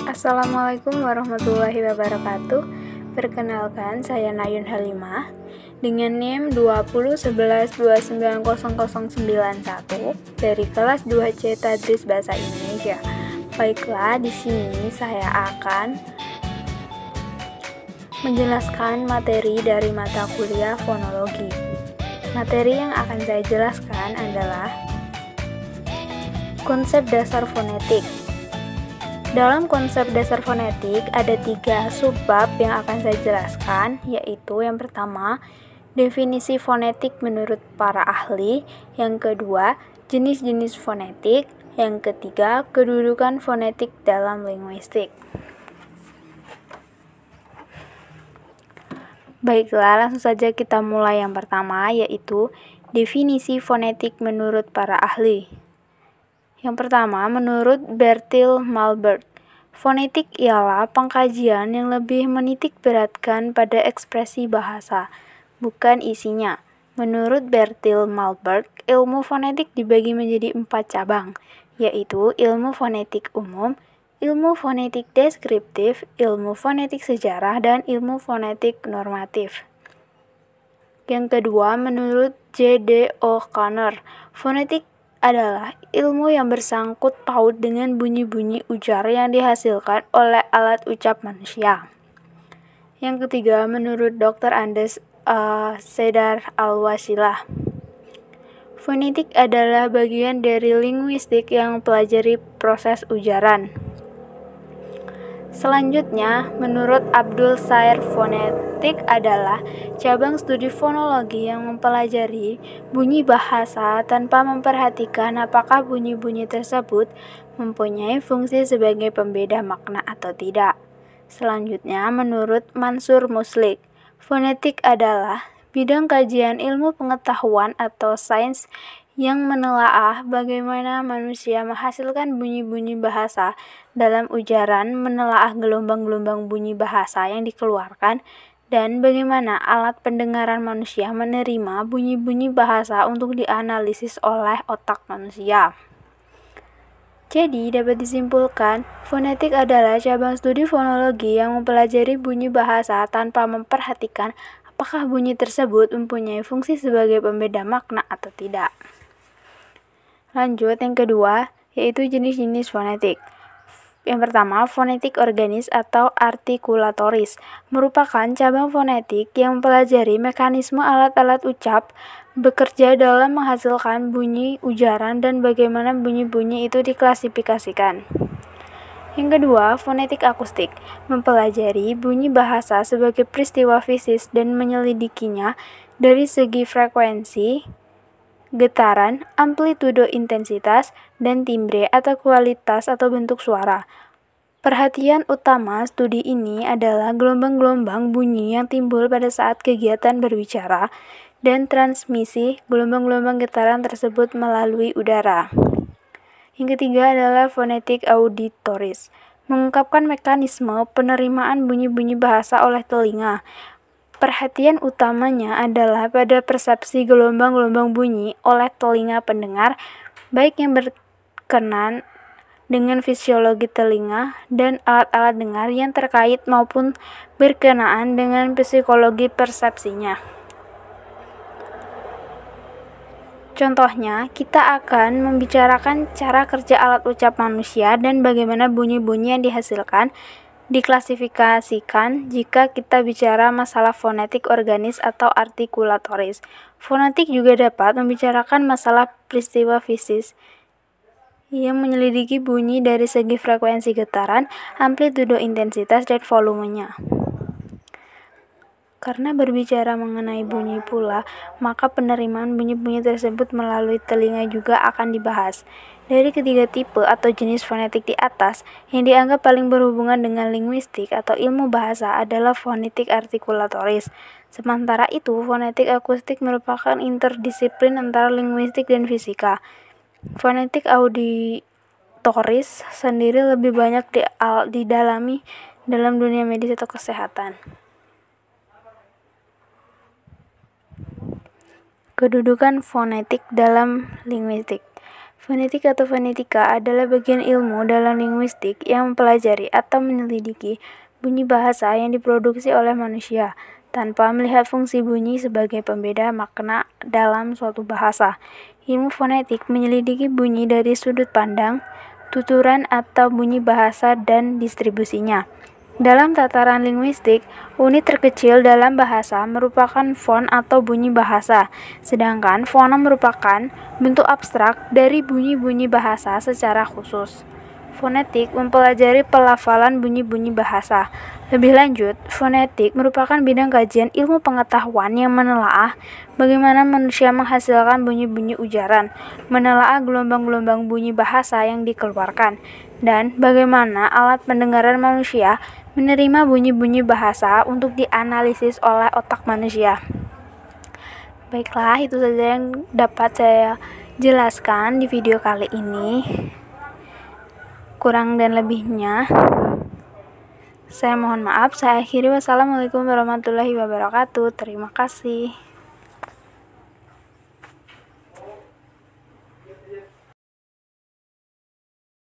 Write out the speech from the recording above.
Assalamualaikum warahmatullahi wabarakatuh. Perkenalkan, saya Nayun Halimah dengan NIM 201112900091 dari kelas 2C Tadris Bahasa Indonesia. Baiklah, di sini saya akan menjelaskan materi dari mata kuliah fonologi. Materi yang akan saya jelaskan adalah konsep dasar fonetik. Dalam konsep dasar fonetik ada 3 subbab yang akan saya jelaskan, yaitu yang pertama, definisi fonetik menurut para ahli, yang kedua, jenis-jenis fonetik, yang ketiga, kedudukan fonetik dalam linguistik. Baiklah, langsung saja kita mulai yang pertama, yaitu definisi fonetik menurut para ahli. Yang pertama, menurut Bertil Malberg, fonetik ialah pengkajian yang lebih menitik beratkan pada ekspresi bahasa, bukan isinya. Menurut Bertil Malberg, ilmu fonetik dibagi menjadi 4 cabang, yaitu ilmu fonetik umum, ilmu fonetik deskriptif, ilmu fonetik sejarah, dan ilmu fonetik normatif. Yang kedua, menurut J.D. O'Connor, fonetik adalah ilmu yang bersangkut paut dengan bunyi-bunyi ujar yang dihasilkan oleh alat ucap manusia. Yang ketiga, menurut Dr. Andes Sedar Al-Wasilah, fonetik adalah bagian dari linguistik yang mempelajari proses ujaran. Selanjutnya, menurut Abdul Sair, fonetik adalah cabang studi fonologi yang mempelajari bunyi bahasa tanpa memperhatikan apakah bunyi-bunyi tersebut mempunyai fungsi sebagai pembeda makna atau tidak. Selanjutnya, menurut Mansur Muslik, fonetik adalah bidang kajian ilmu pengetahuan atau sains yang menelaah bagaimana manusia menghasilkan bunyi-bunyi bahasa dalam ujaran, menelaah gelombang-gelombang bunyi bahasa yang dikeluarkan, dan bagaimana alat pendengaran manusia menerima bunyi-bunyi bahasa untuk dianalisis oleh otak manusia. Jadi, dapat disimpulkan, fonetik adalah cabang studi fonologi yang mempelajari bunyi bahasa tanpa memperhatikan apakah bunyi tersebut mempunyai fungsi sebagai pembeda makna atau tidak. Lanjut, yang kedua, yaitu jenis-jenis fonetik. Yang pertama, fonetik organis atau artikulatoris merupakan cabang fonetik yang mempelajari mekanisme alat-alat ucap bekerja dalam menghasilkan bunyi ujaran dan bagaimana bunyi-bunyi itu diklasifikasikan. Yang kedua, fonetik akustik mempelajari bunyi bahasa sebagai peristiwa fisik dan menyelidikinya dari segi frekuensi, getaran, amplitudo intensitas, dan timbre atau kualitas atau bentuk suara. Perhatian utama studi ini adalah gelombang-gelombang bunyi yang timbul pada saat kegiatan berbicara dan transmisi gelombang-gelombang getaran tersebut melalui udara. Yang ketiga adalah fonetik auditoris, mengungkapkan mekanisme penerimaan bunyi-bunyi bahasa oleh telinga. Perhatian utamanya adalah pada persepsi gelombang-gelombang bunyi oleh telinga pendengar, baik yang berkenan dengan fisiologi telinga dan alat-alat dengar yang terkait maupun berkenaan dengan psikologi persepsinya. Contohnya, kita akan membicarakan cara kerja alat ucap manusia dan bagaimana bunyi-bunyi yang dihasilkan diklasifikasikan jika kita bicara masalah fonetik organis atau artikulatoris. Fonetik juga dapat membicarakan masalah peristiwa fisik yang menyelidiki bunyi dari segi frekuensi getaran, amplitudo intensitas, dan volumenya. Karena berbicara mengenai bunyi pula, maka penerimaan bunyi-bunyi tersebut melalui telinga juga akan dibahas. Dari ketiga tipe atau jenis fonetik di atas, yang dianggap paling berhubungan dengan linguistik atau ilmu bahasa adalah fonetik artikulatoris. Sementara itu, fonetik akustik merupakan interdisiplin antara linguistik dan fisika. Fonetik auditoris sendiri lebih banyak didalami dalam dunia medis atau kesehatan. Kedudukan fonetik dalam linguistik. Fonetik atau fonetika adalah bagian ilmu dalam linguistik yang mempelajari atau menyelidiki bunyi bahasa yang diproduksi oleh manusia tanpa melihat fungsi bunyi sebagai pembeda makna dalam suatu bahasa. Ilmu fonetik menyelidiki bunyi dari sudut pandang, tuturan atau bunyi bahasa dan distribusinya. Dalam tataran linguistik, unit terkecil dalam bahasa merupakan fon atau bunyi bahasa, sedangkan fonem merupakan bentuk abstrak dari bunyi-bunyi bahasa secara khusus. Fonetik mempelajari pelafalan bunyi-bunyi bahasa. Lebih lanjut, fonetik merupakan bidang kajian ilmu pengetahuan yang menelaah bagaimana manusia menghasilkan bunyi-bunyi ujaran, menelaah gelombang-gelombang bunyi bahasa yang dikeluarkan, dan bagaimana alat pendengaran manusia menerima bunyi-bunyi bahasa untuk dianalisis oleh otak manusia. Baiklah, itu saja yang dapat saya jelaskan di video kali ini. Kurang dan lebihnya saya mohon maaf. Saya akhiri. Wassalamualaikum warahmatullahi wabarakatuh. Terima kasih.